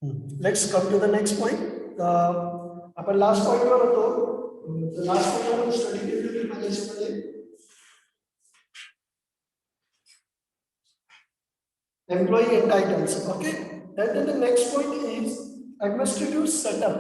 Let's come to the next point. आपण last पॉइंटवर होतो. Last point आपण स्टडी केली होती माझ्यामध्ये employee entitlements. Okay, then the next point is administrative setup.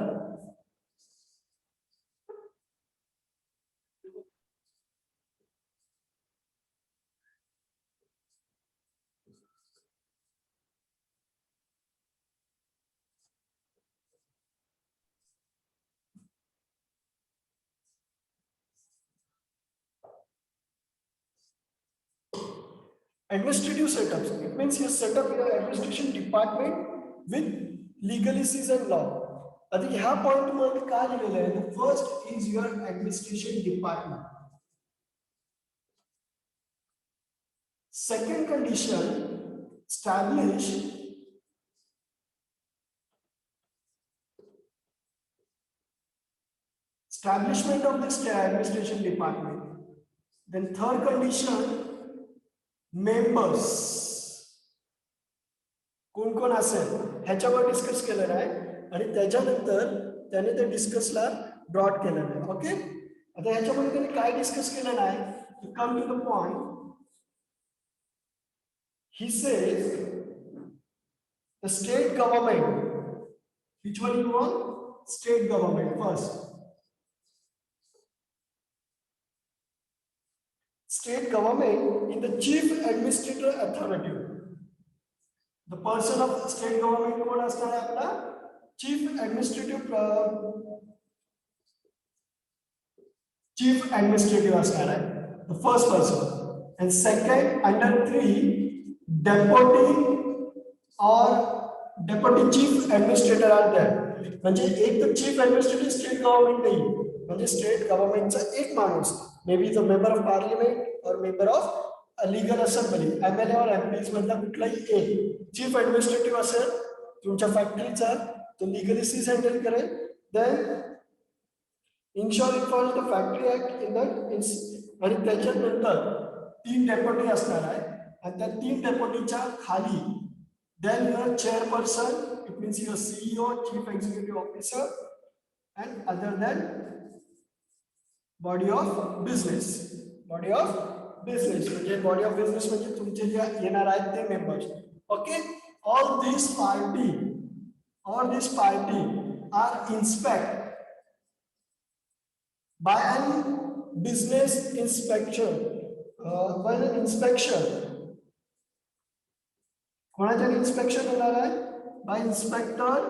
Administrative setups. It means you set up your administration department with legalities and law. आता ह्या point मध्ये काय लिहिलेलं आहे? The first is your administration department. Second condition, establishment of this administration department. Then third condition, members कोण कोण असेल ह्याच्यावर डिस्कस केलेलं आहे आणि त्याच्यानंतर त्याने ते डिस्कसला ब्रॉड केलेलं आहे. ओके, आता ह्याच्यामध्ये त्याने काय डिस्कस केलेलं आहे? To come to the point, he says the state government, which one you want? State government first. State government in the chief administrative authority. The person of state government कोण असणार आहे आपला? chief administrative असणार आहे. The first person. And second, under 3, deputy or deputy chief administrator are there. म्हणजे एक तर chief administrative state government नाही, म्हणजे state governmentचा एक माणूस, maybe the member of parliament or member of a legal assembly, MLA or MPs मधला कुठलाही एक chief administrative असेल तुमच्या फॅक्टरीचा, तो legalities हँडल करेल. then ensure it follows the factory act in that आणि त्याच्यानंतर 3 डेप्युटी असणार आहे आणि त्या 3 डेप्युटीच्या खाली then your chairperson, it means your CEO, chief executive officer, and other than body of business. Body of business म्हणजे body of business म्हणजे तुमचे जे येणार आहेत ते members. Okay, all these party are inspected by an business inspection. By an inspection, कोणाच्या inspection होणार आहे? By inspector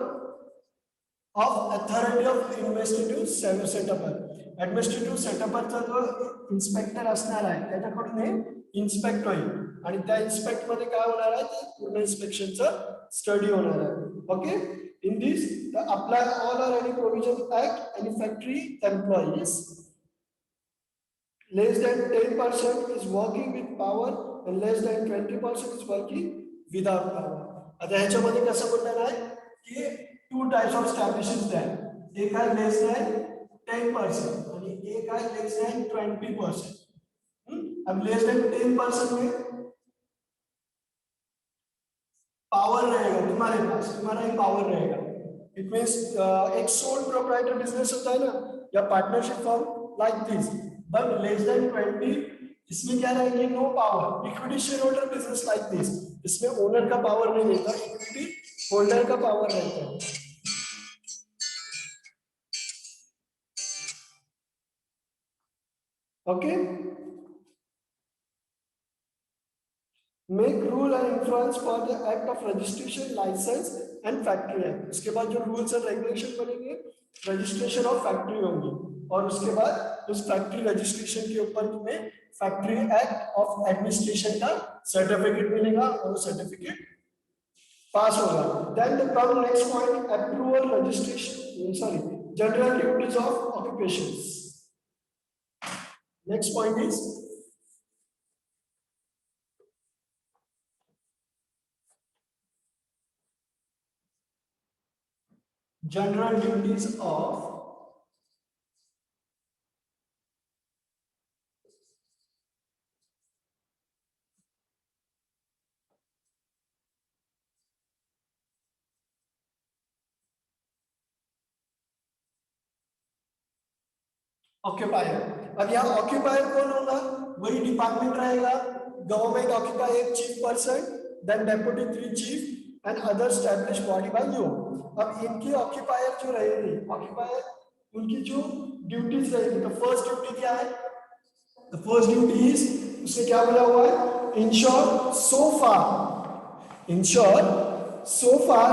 of authority of investigative setup. Administrative सेटअपचा जो इन्स्पेक्टर असणार आहे त्याच्याकडून हे इन्स्पेक्ट होईल आणि त्या इन्स्पेक्ट मध्ये काय होणार आहे? पूर्ण इन्स्पेक्शनचं स्टडी होणार आहे. Okay, in this apply all or any provision act any factory employees less than 10% is working with power and less than 20% is working without power. आता ह्याच्यामध्ये कसं बोलणार आहे की 2 टाइप्स ऑफ स्टॅब्लिशमेंट्स आहे. एक आहे लेस दॅन 10% आणि एक आहे लेस दॅन 20%. अब लेस दॅन 10% में पावर रहेगा तुम्हारे पास, तुम्हारा ही पावर रहेगा. इट मीन्स एक सोल प्रोप्राइटर बिजनेस होता है ना, या partnership form like this. But less than 20, इसमें क्या रहेंगे? No power. Equity share holder business like this, इसमें ओनर का पावर नहीं रहता, इक्विटी होल्डर का पावर रहता है. Okay, make rule and influence for the act of registration, licence and factory act. उसके बाद जो रूल्स एंड रेगुलेशन बनेंगे, रजिस्ट्रेशन ऑफ फैक्ट्री होंगी और उसके बाद उस फैक्ट्री रजिस्ट्रेशन के ऊपर तुम्हें फैक्ट्री एक्ट ऑफ एडमिनिस्ट्रेशन का सर्टिफिकेट मिलेगा और वो सर्टिफिकेट पास होगा. Then the come next point, approval registration, sorry, general duties of occupations. Next point is general duties of occupier. अब यहाँ ऑक्यूपायर कौन होगा? वही डिपार्टमेंट रहेगा। गवर्नमेंट ऑक्यूपाई एक chief person, then deputy 3 chief and other establish body by you. अब इनकी occupier जो रहेगी, ऑक्यूपायर उनकी जो ड्यूटीज रहेगी, तो फर्स्ट ड्यूटी क्या है? द फर्स्ट ड्यूटी इज, उसने क्या बोला हुआ है? Ensure so far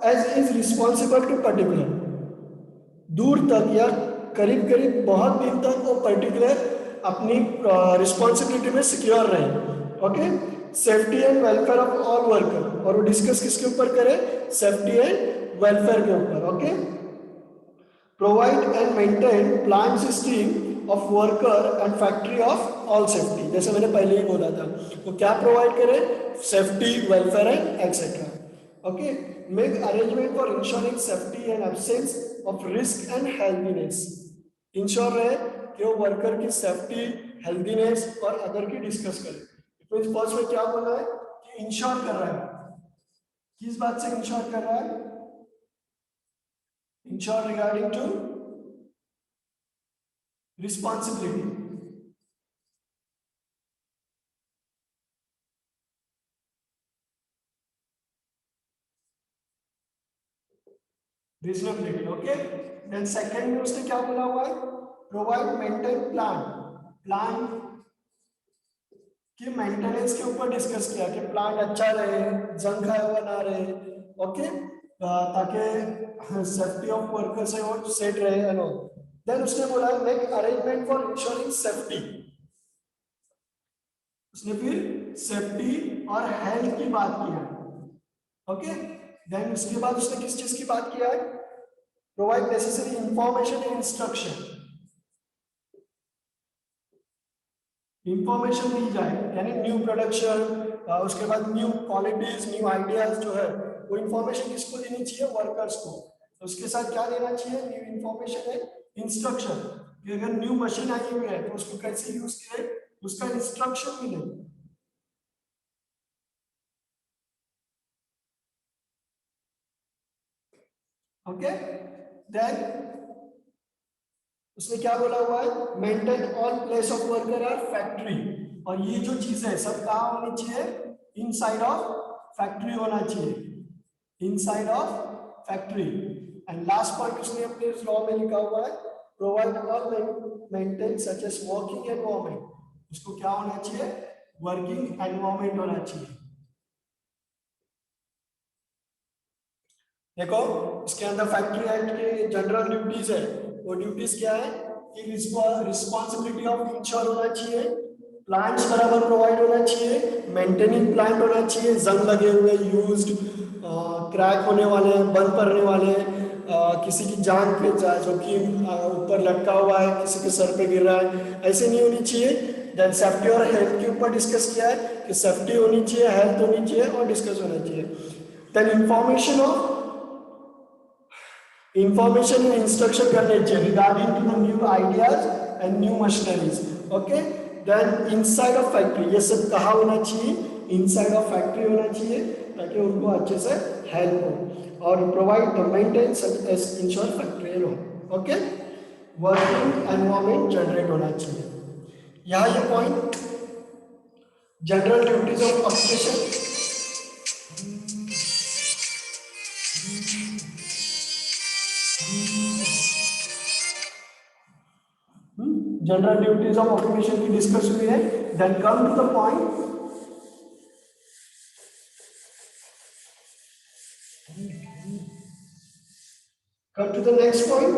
as is responsible to particular, दूर तक या करीब करीब बहुत दिन तक वो पर्टिकुलर अपनी रिस्पॉन्सिबिलिटी में सिक्योर रहे। Okay, safety and welfare of all worker, और वो डिस्कस किसके ऊपर करें? सेफ्टी एंड वेलफेयर के ऊपर। Okay, provide and maintain plan system of worker and factory of all safety, जैसे मैंने पहले ही बोला था। तो क्या प्रोवाइड करें? Safety, welfare and etcetera. Okay, make arrangement for ensuring safety and absence of risk and healthiness, ensure रहे कि वो वर्कर की सेफ्टी, हेल्थीनेस और अदर की डिस्कस करे। इट मींस फर्स्ट में क्या बोला है कि इंश्योर कर रहा है, किस बात से इंश्योर कर रहा है? Ensure regarding to responsibility. Reasonability. Okay, then second में उसने क्या बोला हुआ है? प्रोवाइड मेंटेन प्लान कि मेंटेनेंस के ऊपर डिस्कस किया कि प्लांट अच्छा रहे, जंग खाया हुआ ना रहे। ओके, ताकि सेफ्टी ऑफ वर्कर्स है वो सेट रहे एंड ऑल। देन उसने बोला make arrangement for ensuring safety, उसने फिर सेफ्टी और हेल्थ की बात की है। ओके, देन उसके बाद उसने किस चीज की बात किया है? Provide necessary information and instruction, information दी जाए, यानी न्यू प्रोडक्शन, उसके बाद न्यू क्वालिटीज, न्यू आइडियाज जो है वो इंफॉर्मेशन किसको देनी चाहिए? वर्कर्स को। तो उसके साथ क्या देना चाहिए? न्यू इंफॉर्मेशन है, इंस्ट्रक्शन, कि अगर न्यू मशीन आई हुई है तो उसको कैसे यूज करें, उसका इंस्ट्रक्शन मिले। ओके, देन उसने क्या बोला हुआ है? Maintain all place of worker are factory, और ये जो चीज है सब कहाँ होनी चाहिए? इनसाइड ऑफ फैक्ट्री होना चाहिए, inside of factory. And last point उसने अपने लॉ में लिखा हुआ है, provide all maintain such as working environment, उसको क्या होना चाहिए? वर्किंग एनवायरनमेंट होना चाहिए। देखो, इसके अंदर फैक्ट्री एक्ट के जनरल ड्यूटीज है, वो ड्यूटीज क्या है कि रिस्पॉन्सिबिलिटी ऑफ इंश्योर होना चाहिए, प्लांट्स बराबर प्रोवाइड होना चाहिए, मेंटेनिंग प्लांट होना चाहिए, जंग लगे हुए, यूज्ड, क्रैक होने वाले, बंद पड़ने वाले, किसी की जान पे जोखिम, ऊपर लटका हुआ है, किसी के सर पे गिर रहा है, ऐसे नहीं होनी चाहिए। देन सेफ्टी और हेल्थ के ऊपर डिस्कस किया है कि सेफ्टी होनी चाहिए, हेल्थ होनी चाहिए और डिस्कस होना चाहिए। देन इंफॉर्मेशन एंड इंस्ट्रक्शन करने चाहिए regarding to the new ideas and new machineries. Okay, then inside of factory, ये सब कहाँ होना चाहिए? इनसाइड ऑफ फैक्ट्री होना चाहिए, ताकि उनको अच्छे से हेल्प हो, और provide the maintenance as insure factory हो। ओके, वर्किंग एनवायरनमेंट जनरेट होना चाहिए। यहाँ ये point general duties of occupation, general duties of occupation की डिस्कस हुई है। Then come to the point, come to the next point.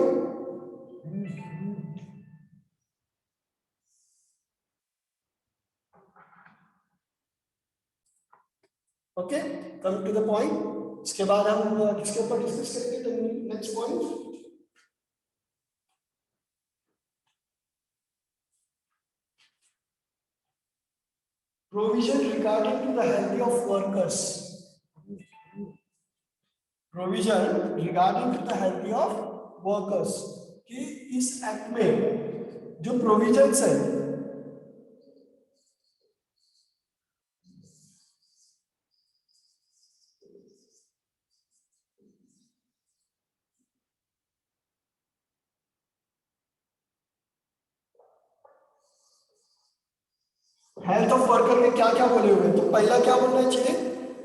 Okay, come to the point. इसके बाद हम किसके ऊपर डिस्कस करेंगे? Next point, provision regarding to the health of workers, provision regarding to the health of workers, कि इस act में जो प्रोविजंस है हेल्थ ऑफ वर्कर में क्या क्या बोले हुए हैं, तो पहला क्या बोलना चाहिए,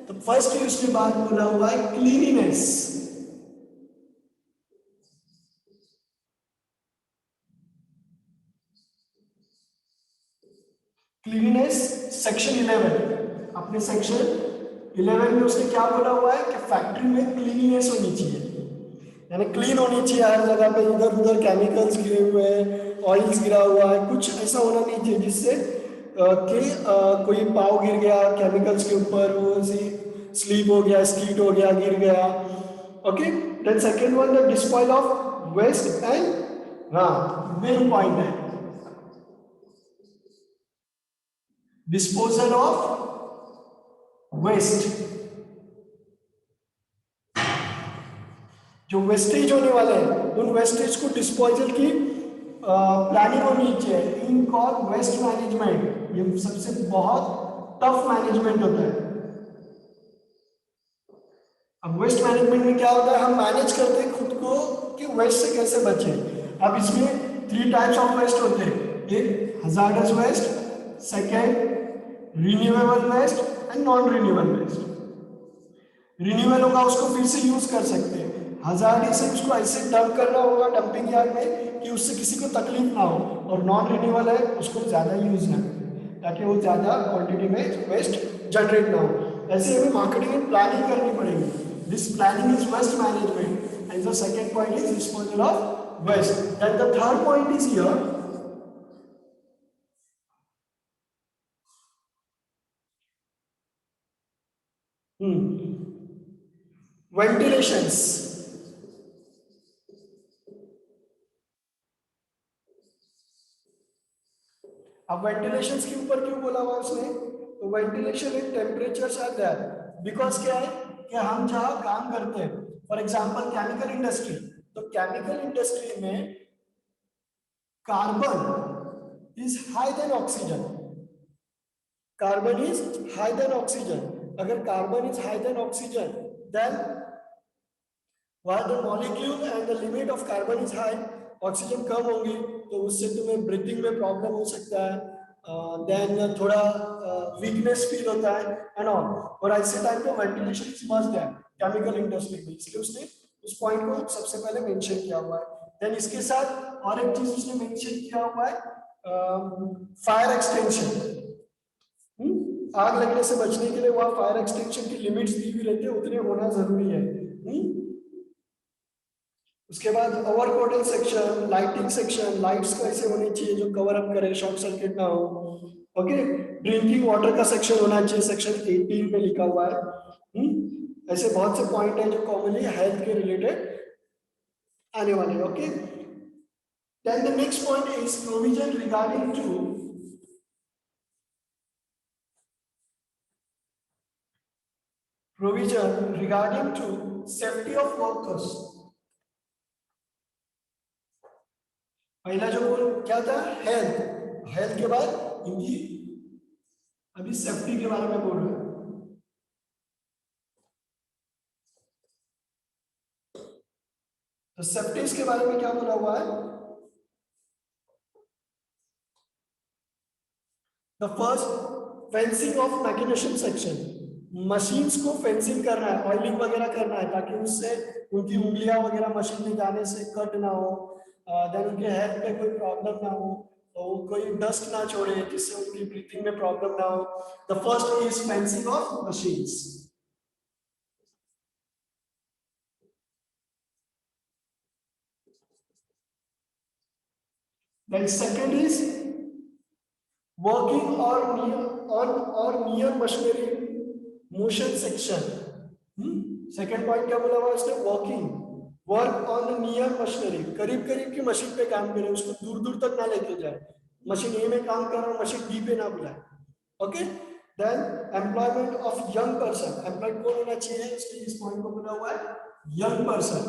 तो फर्स्ट ही उसने बात बोला हुआ है क्लीनिनेस। क्लीनिनेस सेक्शन 11, अपने सेक्शन 11 में उसने क्या बोला हुआ है कि फैक्ट्री में क्लीनिनेस होनी चाहिए, यानी क्लीन होनी चाहिए, हर जगह पे इधर उधर केमिकल्स गिरे हुए हैं, ऑयल्स गिरा हुआ है, कुछ ऐसा होना नहीं चाहिए जिससे कोई पाव गिर गया केमिकल्स के ऊपर, वो ऐसी स्लीप हो गया, स्कीट हो गया, गिर गया। Okay, then second one the disposal of waste and, हाँ मेन पॉइंट है डिस्पोजल ऑफ वेस्ट, जो वेस्टेज होने वाले हैं उन वेस्टेज को डिस्पोजल की प्लानिंग होनी चाहिए, इन कॉल वेस्ट मैनेजमेंट। ये सबसे बहुत टफ मैनेजमेंट होता है। अब वेस्ट मैनेजमेंट में क्या होता है, हम मैनेज करते हैं खुद को कि वेस्ट से कैसे बचें। अब इसमें 3 टाइप्स ऑफ वेस्ट होते हैं, एक hazardous waste, second renewable waste and non renewable waste. Renewable होगा उसको फिर से यूज कर सकते हैं, हजार्डी से उसको ऐसे डंप करना होगा डंपिंग यार्ड में कि उससे किसी को तकलीफ ना हो, और नॉन रिन्यूएबल है उसको ज़्यादा यूज ना करें ताकि वो ज़्यादा क्वांटिटी में वेस्ट जनरेट ना हो। ऐसे हमें मार्केटिंग में प्लानिंग करनी पड़ेगी, this planning is waste management and the second point is disposal of waste, then the third point is here ventilations. अब वेंटिलेशन के ऊपर क्यों बोला हुआ उसने, तो ventilation in temperatures are there, because क्या है कि हम जहां काम करते हैं, फॉर एग्जांपल केमिकल इंडस्ट्री, तो केमिकल इंडस्ट्री में carbon is high than oxygen, carbon is high than oxygen. अगर carbon is high than oxygen then while the molecule and the limit of carbon is high, oxygen कम होगी तो उससे तुम्हें breathing में problem हो सकता है, देन थोड़ा वीकनेस फील होता है एंड ऑल, और ऐसे टाइम पे वेंटिलेशन इज मस्ट है केमिकल इंडस्ट्री में, इसलिए उसने उस पॉइंट को सबसे पहले मेंशन किया हुआ है। देन इसके साथ और एक चीज उसने मेंशन किया हुआ है फायर एक्सटेंशन, आग लगने से बचने के लिए वहां फायर एक्सटेंशन की लिमिट्स दी हुई रहती है, उतने होना जरूरी है। उसके बाद over coated section, lighting section, lights को ऐसे होनी चाहिए जो कवर अप करे, शॉर्ट सर्किट ना हो। ओके, ड्रिंकिंग वाटर का सेक्शन होना चाहिए, सेक्शन 18 में लिखा हुआ है। ऐसे बहुत से पॉइंट हैं जो कॉमनली हेल्थ के रिलेटेड आने वाले। Okay, then the next point is provision regarding to safety of workers. पहला जो क्या था, हेल्थ, हेल्थ के बाद इनकी अभी सेफ्टी के बारे में बोल रहे हैं। तो सेफ्टी के बारे में क्या बोला हुआ है, the first fencing of mechanism section, machines को फेंसिंग करना है, ऑयलिंग वगैरह करना है ताकि उससे उनकी उंगलियां वगैरह मशीन में जाने से कट ना हो, देन उनके हेल्थ पे कोई प्रॉब्लम ना हो, तो कोई डस्ट ना छोड़े जिससे उनकी ब्रीथिंग में प्रॉब्लम ना हो। The first is fencing of machines. Then second is working or near machinery motion section. Second point क्या बोला हुआ इसने, working, work on the near machinery, करीब करीब की मशीन पे काम करे, उसको दूर दूर तक ना लेके जाए, मशीन ए में काम कर रहा हूँ मशीन बी पे ना बुलाए। Okay, then employment of young person, employed कौन होना चाहिए, इसलिए इस पॉइंट को बोला हुआ है यंग पर्सन,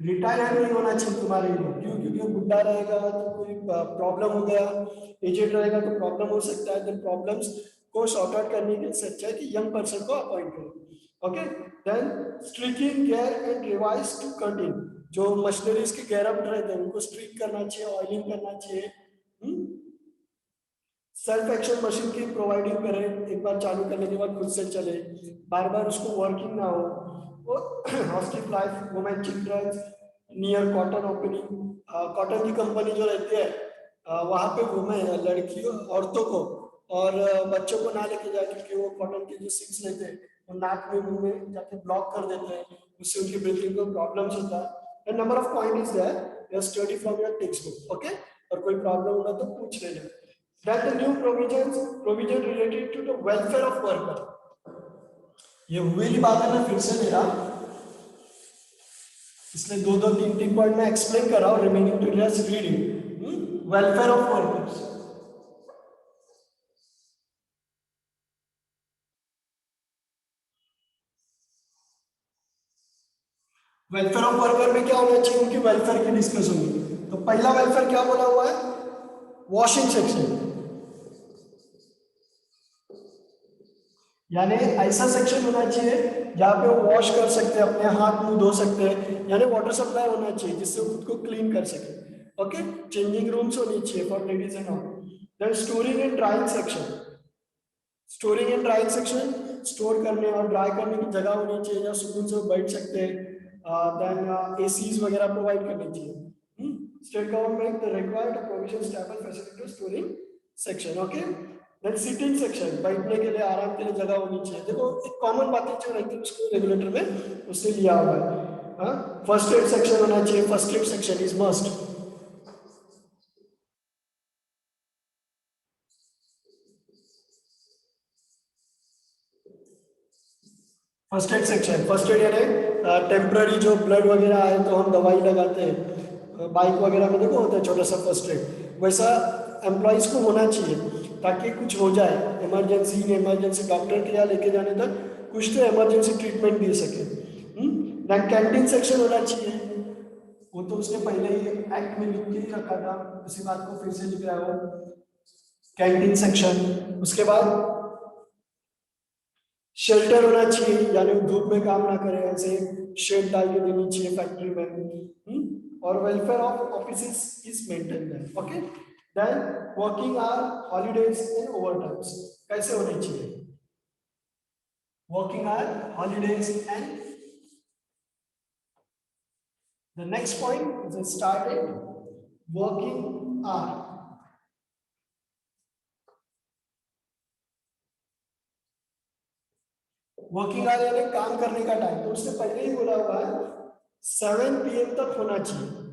रिटायर नहीं होना चाहिए तुम्हारे लिए, क्यों, क्योंकि वो बुढ़ा रहेगा तो कोई प्रॉब्लम हो गया, एजेड रहेगा तो प्रॉब्लम हो सकता है, देन प्रॉब्लम्स को सॉर्ट आउट करने के लिए अच्छा है कि यंग पर्सन को अपॉइंट करो। Okay, then striking gear and revise to cutting, जो मशीनरीज के गेयर अप रहते हैं उनको स्ट्रीक करना चाहिए, ऑयलिंग करना चाहिए। सेल्फ एक्शन मशीन की प्रोवाइडिंग करें, एक बार चालू करने के बाद खुद से चले, बार बार उसको वर्किंग ना हो। हॉस्टिक life women children near cotton opening, cotton की कंपनी जो रहती है वहाँ पे वुमेन लड़कियों औरतों को और बच्चों को ना लेके जाए, क्योंकि वो कॉटन के जो सिक्स लेते हैं वो नाक में मुंह में जाके ब्लॉक कर देते हैं, उससे उनकी ब्रीथिंग को प्रॉब्लम्स होता है। Number of point is there, you study from your text book, okay. और कोई प्रॉब्लम होगा तो पूछ लेना। That the new provision related to the welfare of worker, ये हुई बात है, मैं फिर से ले रहा, इसलिए दो दो तीन तीन पॉइंट में एक्सप्लेन कर रहा हूँ, remaining to just reading. Welfare of workers, welfare of worker में क्या होना चाहिए, उनकी वेलफेयर की डिस्कस होगी। तो पहला वेलफेयर क्या बोला हुआ है, वॉशिंग सेक्शन, यानी ऐसा सेक्शन होना चाहिए जहाँ पे वो वॉश कर सकते हैं, अपने हाथ मुंह धो सकते हैं, यानी वाटर सप्लाई होना चाहिए जिससे वो खुद को क्लीन कर सके, ओके। चेंजिंग रूम्स होनी चाहिए for ladies and all. Then storing and drying section, storing and drying section, store करने और ड्राई करने की जगह होनी चाहिए जहाँ सुकून से बैठ सकते हैं। देन एसीज वगैरह प्रोवाइड करनी चाहिए। State government required provision stable facility storing section, okay. Then sitting section, बैठने के लिए आराम के लिए जगह होनी चाहिए। देखो एक कॉमन बातें जो रहती है उसको रेगुलेटर में उससे लिया हुआ है। फर्स्ट एड सेक्शन होना चाहिए, first aid section is must. First aid section, first aid यानी टेम्पररी जो ब्लड वगैरह आए तो हम दवाई लगाते हैं, बाइक वगैरह में देखो होता है छोटा सा फर्स्ट एड, वैसा एम्प्लॉयज को होना चाहिए ताकि कुछ हो जाए इमरजेंसी, इमरजेंसी डॉक्टर के यहाँ लेके जाने तक कुछ तो इमरजेंसी ट्रीटमेंट दे सके। देन कैंटीन सेक्शन होना चाहिए, वो तो उसने पहले ही एक्ट में लिख के ही रखा था, उसी बात को फिर से लिख रहा है वो, कैंटीन सेक्शन। उसके बाद शेल्टर होना चाहिए, यानी धूप में काम ना करे, ऐसे शेड डाल के देनी चाहिए फैक्ट्री में। और welfare of offices is maintain, okay. Then working hour, holidays and overtimes कैसे होने चाहिए, working hour, holidays and the next point is started working hour, working hour यानी काम करने का टाइम, तो उसने पहले ही बोला हुआ है 7 PM तक होना चाहिए।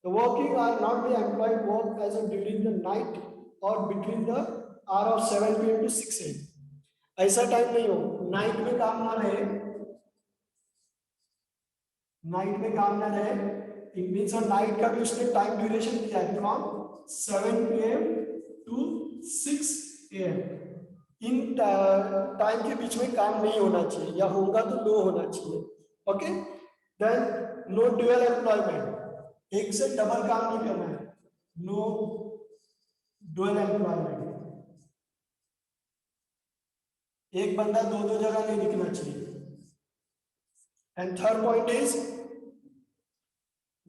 The working hour not be employed work as of during the night or between the hour of 7 PM to 6 AM, ऐसा टाइम नहीं हो, नाइट में काम ना रहे, नाइट में काम ना रहे। इट मीन्स और नाइट का भी उसने टाइम ड्यूरेशन दिया है from 7 PM to 6 AM, in time के बीच में काम नहीं होना चाहिए, या होगा तो लो होना चाहिए, okay. Then no dual employment, एक से डबल काम नहीं करना है, नो ड्यूअल एम्प्लॉयमेंट, एक बंदा दो दो जगह नहीं दिखना चाहिए। And third point is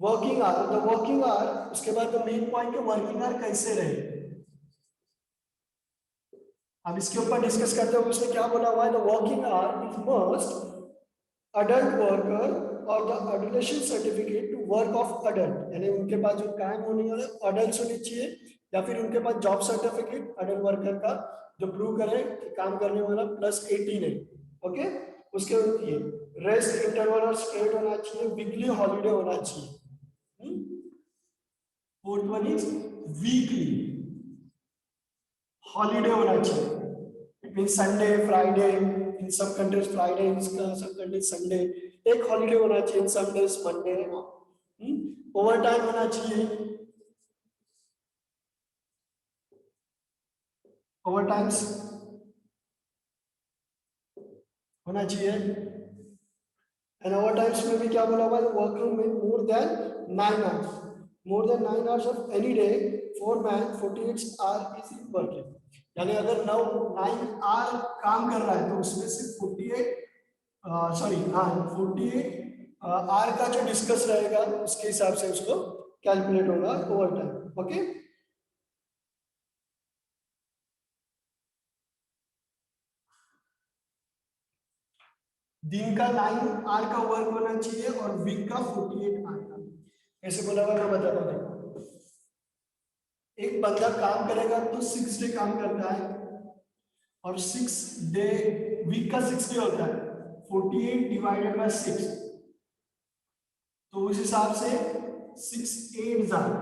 working hour, the working our, उसके बाद द मेन पॉइंट है वर्किंग आवर कैसे रहे। अब इसके ऊपर डिस्कस करते हुए उसने क्या बोला हुआ है, the working hour is must adult worker और the adulation certificate to work of adult, यानी उनके पास जो काम होने वाले अडल्ट होने चाहिए, या फिर उनके पास जॉब सर्टिफिकेट अडल्ट वर्कर का जो प्रूव करे कि काम करने वाला +18 है, ओके। उसके ये रेस्ट इंटरवल और स्ट्रेट होना चाहिए, वीकली हॉलीडे होना चाहिए। Fourth one is weekly holiday होना चाहिए, it mean Sunday Friday, in some countries Friday, in some countries Sunday, एक हॉलीडे होना चाहिए, in some days Monday. Overtime होना चाहिए, ओवर टाइम्स होना चाहिए। एंड ओवर टाइम्स में भी क्या बोला हुआ है, वर्किंग में more than 9 hours, more than 9 hours of any day for man 48 our is in working, यानी अगर 9 आवर काम कर रहा है तो उसमें से 48 आवर का जो डिस्कस रहेगा उसके हिसाब से उसको कैलकुलेट होगा ओवर टाइम, ओके। दिन का 9 आवर का वर्क होना चाहिए और वीक का 48 आवर का। कैसे बोला हुआ मैं बताता हूँ। एक बंदा काम करेगा तो 6 डे काम करता है और 6 डे, वीक का 6 डे होता है, 48 डिवाइडेड बाय 6, तो उस हिसाब से 6 8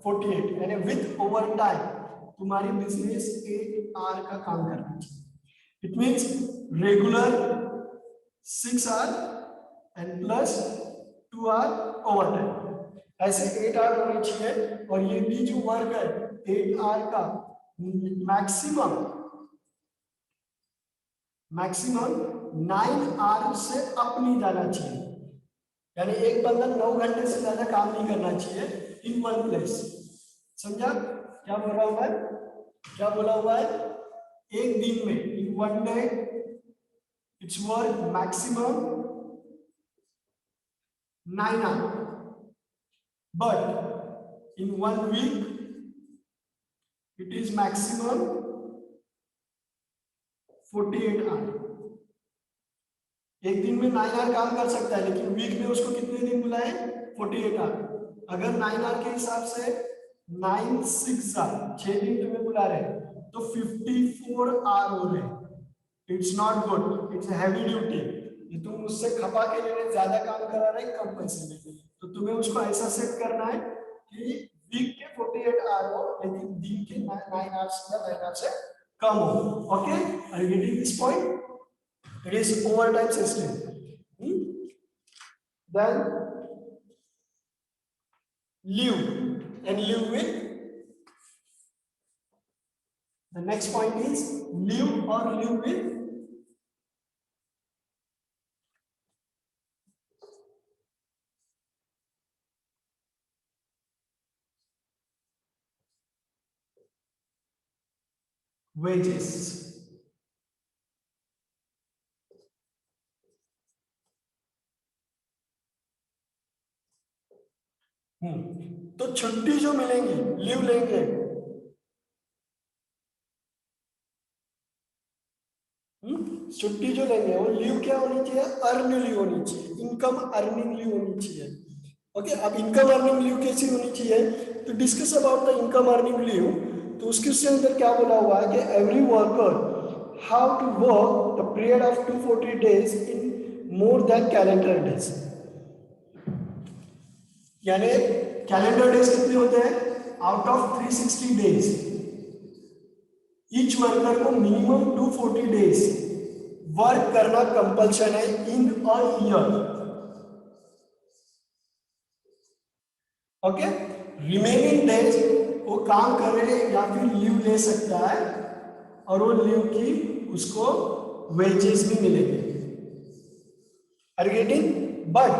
48, यानी विथ ओवर टाइम तुम्हारी बिजनेस 8 आवर का काम करना चाहिए। It means regular 6 hour and plus 2 hour overtime, ऐसे 8 आवर होने चाहिए। और ये भी जो वर्क है 8 आवर का मैक्सिमम 9 आवर से अप नहीं जाना चाहिए, यानी एक बंदा 9 घंटे से ज्यादा काम नहीं करना चाहिए इन वन प्लेस। समझा क्या बोल रहा हुआ है? क्या बोला हुआ है? एक दिन में, in one day it's work maximum 9 hour, but in 1 week it is maximum 48 hour. एक दिन में 9 आवर काम कर सकता है, लेकिन वीक में उसको कितने दिन बुलाए? 48 आवर। अगर 9 आवर के हिसाब से 9 6 आवर, 6 दिन तुम्हें बुला रहे हैं तो 54 आवर हो रहे हैं। It's not good, it's heavy duty. ये तुम मुझसे खपा के लेने ज्यादा काम करा रहे कम पैसे में, तो तुम्हें उसको ऐसा सेट करना है कि वीक के 48 आवर हो लेकिन दिन के 9 आवर्स या 9 आवर से कम हो। Okay, are you getting this point? It is overtime system. Then leave and live with. The next point is live or live with wages. तो छुट्टी जो मिलेंगी, लीव लेंगे, छुट्टी जो लेंगे वो लीव क्या होनी चाहिए? अर्न लीव होनी चाहिए, इनकम अर्निंग लीव होनी चाहिए। ओके, अब इनकम अर्निंग लीव कैसी होनी चाहिए? तो discuss about the income earning leave. तो उसके अंदर क्या बोला हुआ है कि every worker how to work the period of 240 days in more than calendar days. यानी कैलेंडर डेज कितने होते हैं? Out of 360 days each worker को मिनिमम 240 डेज वर्क करना कंपल्शन है in a year. Okay, remaining days वो काम करे या फिर लीव ले सकता है और वो लीव की उसको वेजेस भी मिलेंगे। Are you getting? बट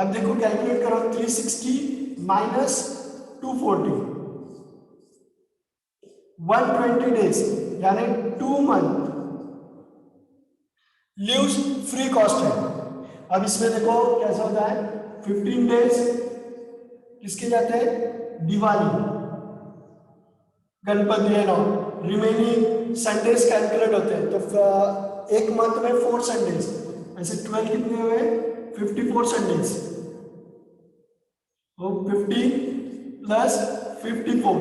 अब देखो कैलकुलेट करो, 360 माइनस 240, 120 डेज यानी 2 मंथ लीव्स फ्री कॉस्ट है। अब इसमें देखो कैसा होता है, 15 डेज किसके जाते हैं? दिवाली, गणपति है ना, रिमेनिंग संडेज कैलकुलेट होते हैं। तो एक मंथ में 4 संडेज, ऐसे 12 कितने हुए? 54 संडेज। तो 15 प्लस 54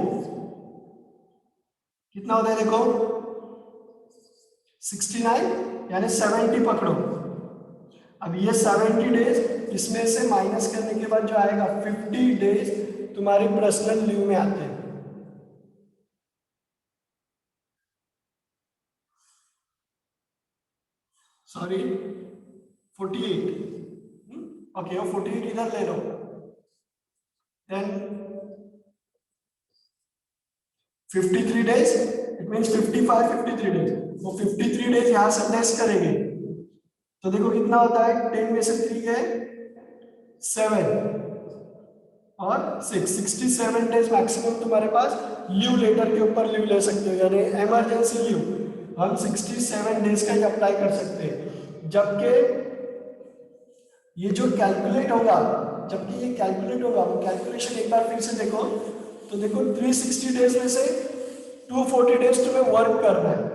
कितना होता है? देखो 69 यानी 70 पकड़ो। अब ये 70 डेज, इसमें से माइनस करने के बाद जो आएगा 50 डेज तुम्हारे पर्सनल लीव में आते हैं। सॉरी 48, ओके, वो 48 इधर ले लो। Then 53 days, it means 55 53 days, वो 53 डेज यहां से लेस करेंगे तो देखो कितना होता है? 10 में से 3 है 7 और 6, 67 डेज मैक्सिमम तुम्हारे पास लीव लेटर के ऊपर लीव ले सकते हो, यानी इमरजेंसी लीव हम 67 डेज का ही अप्लाई कर सकते हैं। जबकि ये जो कैलकुलेट होगा, जबकि ये कैलकुलेट होगा, वो कैलकुलेशन एक बार फिर से देखो, तो देखो 360 डेज में से 240 डेज तुम्हें वर्क करना है।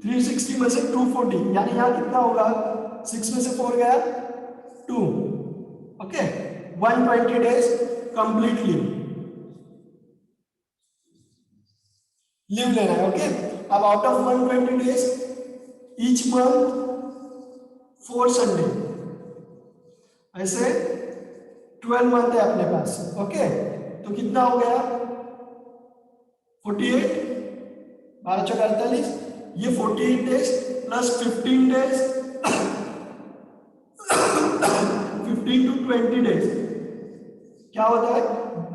360 में से 240, यानी यहाँ कितना होगा, 6 में से 4 गया 2, ओके। 120 डेज कंप्लीट लीव लेना है, ओके। अब out of 120 days each month 4 Sunday, ऐसे 12 मंथ है अपने पास, ओके। तो कितना हो गया 48, 12 चौका 48, ये 48 days plus 15 days 15 to 20 days क्या होता है,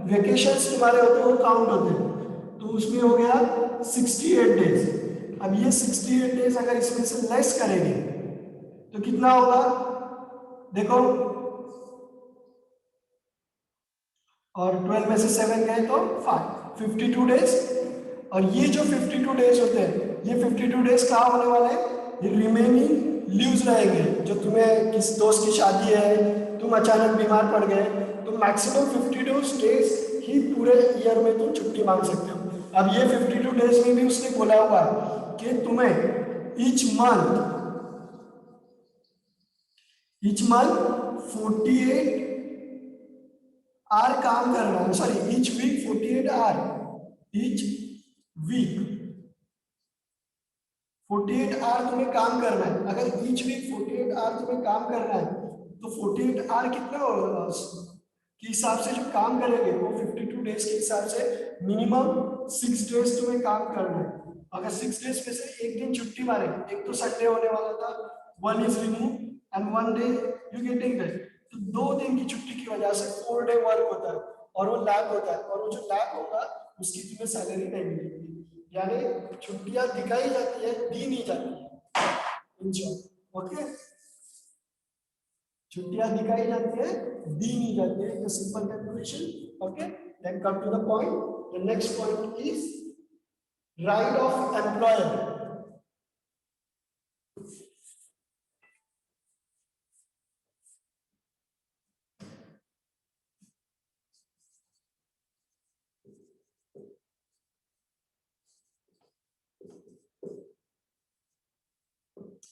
वेकेशंस तुम्हारे होते हैं वो काउंट होते हैं, तो उसमें हो गया 68 डेज। अब ये 68 डेज अगर इसमें से लेस करेंगे तो कितना होगा, देखो, और 12 में से 7 गए तो 52 डेज। और ये जो 52 डेज होते हैं, ये 52 डेज कहाँ होने वाले हैं, ये रिमेनिंग लीव्स रहेंगे। जो तुम्हें किस दोस्त की शादी है, तुम अचानक बीमार पड़ गए, तो मैक्सिमम 52 डेज ही पूरे ईयर में तुम छुट्टी मांग सकते हो। अब ये 52 डेज में भी उसने बोला हुआ है कि तुम्हें ईच मंथ 48 आर काम करना है, sorry each week 48 hour, each week 48 hour तुम्हें काम करना है। अगर ईच वीक 48 आर तुम्हें काम करना है तो 48 आर कितना के हिसाब से जो काम करेंगे वो 52 डेज के हिसाब से मिनिमम 6 डेज तुम्हें काम करना है। अगर 6 डेज में से एक दिन छुट्टी मारे, एक तो संडे होने वाला था, 1 is remove and 1 day you getting rest, तो 2 दिन की छुट्टी की वजह से 4 डे वर्क होता है और वो लैग होता है, और वो जो लैग होगा उसकी तुम्हें सैलरी नहीं मिलेगी। यानी छुट्टियां दिखाई जाती है, दी नहीं जाती है, ओके। छुट्टियां दिखाई जाती है, दी नहीं जाती है, तो simple calculation, okay. Then come to the point, the next point is right of employer.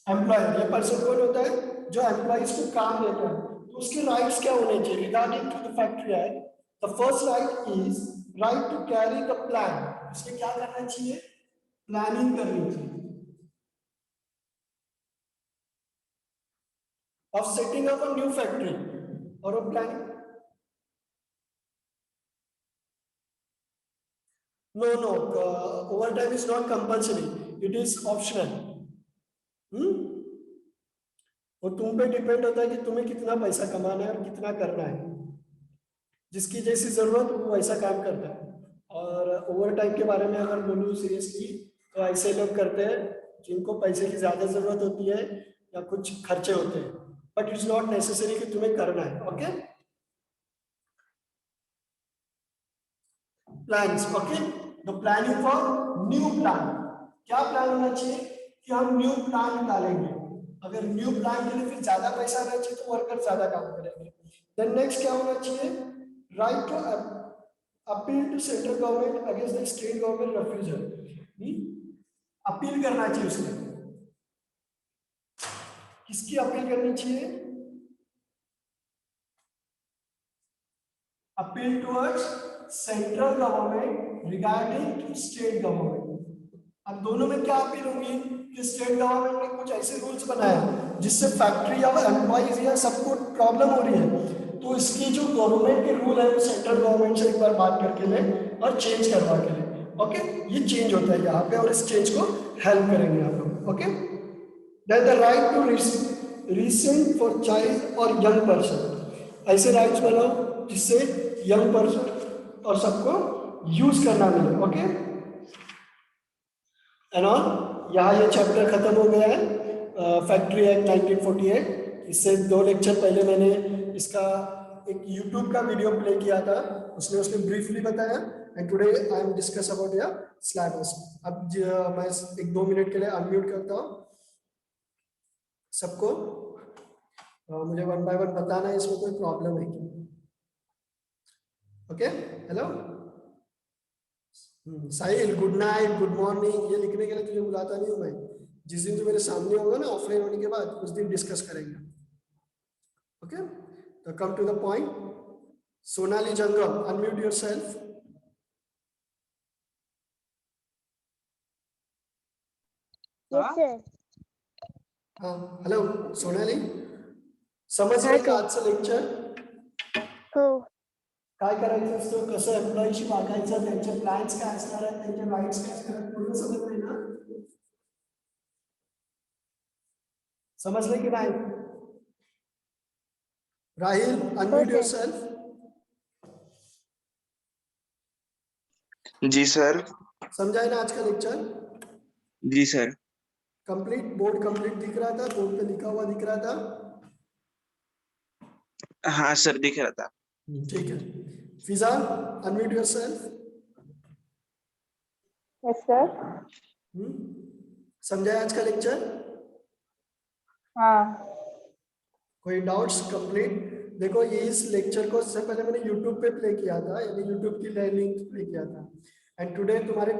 Employer, ये पर्सन कौन होता है, जो एम्प्लॉइज को काम देता है, तो उसके राइट्स क्या होने चाहिए regarding to the factory act. The first right is right to carry the plan. उसमें क्या करना चाहिए, प्लानिंग करनी चाहिए of setting up a new factory or a planning. No, overtime is not compulsory, it is optional. वो तुम पे depend होता है कि तुम्हें कितना पैसा कमाना है और कितना करना है। जिसकी जैसी जरूरत वो वैसा काम करता है। और ओवर टाइम के बारे में अगर बोलूँ सीरियसली, तो ऐसे लोग करते हैं जिनको पैसे की ज्यादा जरूरत होती है या कुछ खर्चे होते हैं, बट इट्स नॉट नेसेसरी कि तुम्हें करना है, okay. Plans, okay. The planning for new plan, क्या प्लान होना चाहिए कि हम न्यू प्लान निकालेंगे। अगर न्यू प्लान के लिए फिर ज्यादा पैसा रहना चाहिए तो वर्कर ज्यादा काम करेंगे। देन नेक्स्ट क्या होना चाहिए, right to appeal to central government against the state government refusal. Appeal करना चाहिए उसने, किसकी अपील करनी चाहिए, appeal towards central government regarding to state government. अब दोनों में क्या अपील होगी कि स्टेट गवर्नमेंट ने कुछ ऐसे रूल्स बनाए जिससे फैक्ट्री या एम्प्लॉइज या सबको प्रॉब्लम हो रही है, तो इसकी जो गवर्नमेंट के रूल है वो सेंट्रल गवर्नमेंट से एक बार बात करके ले और चेंज करवा के ले, ओके। ये चेंज होता है यहाँ पे और इस चेंज को हेल्प करेंगे आप लोग, okay. Then the right to recent for child और यंग पर्सन, ऐसे राइट्स बनाओ जिससे यंग पर्सन और सबको यूज करना मिले, ओके। एंड ऑन, यहाँ ये चैप्टर खत्म हो गया है, फैक्ट्री एक्ट 1948। इससे 2 लेक्चर पहले मैंने इसका एक यूट्यूब का वीडियो प्ले किया था, उसने ब्रीफली बताया, and today I am discuss about your syllabus. अब मैं 1-2 मिनट के लिए अनम्यूट करता हूँ सबको, मुझे 1 बाय 1 बताना है इसमें कोई प्रॉब्लम है क्या, ओके। हेलो, साहिल, गुड नाइट, गुड मॉर्निंग ये लिखने के लिए तुझे बुलाता नहीं हूँ मैं। जिस दिन तू मेरे सामने होगा ना ऑफलाइन होने के बाद, उस दिन डिस्कस करेंगे। ओके, तो come to the point. Sonali Jangam, unmute yourself. Yes, sir. हाँ, हेलो सोनाली, समजलंय का आजचं लेक्चर? हो. काय करायचं असतं, कसं एम्प्लॉईशी वागायचं, त्यांचे प्लॅन्स काय असणार आहेत, त्यांचे राईट्स काय असणार आहेत, पूर्ण समजलंय ना? समजलं की नाही? Rahil, unmute yourself. जी सर। समझा है ना आज का लेक्चर? जी सर। कंप्लीट, बोर्ड कंप्लीट दिख रहा था, बोर्ड पे लिखा हुआ दिख रहा था? हाँ सर, दिख रहा था। ठीक है, Fizaan, unmute yourself. Yes, sir. समझा है आज का लेक्चर? हाँ. कोई डाउट्स? कंप्लीट। देखो, ये इस लेक्चर को सबसे पहले मैंने YouTube पे प्ले किया था, यानी YouTube की लिंक प्ले किया था, एंड टुडे तुम्हारे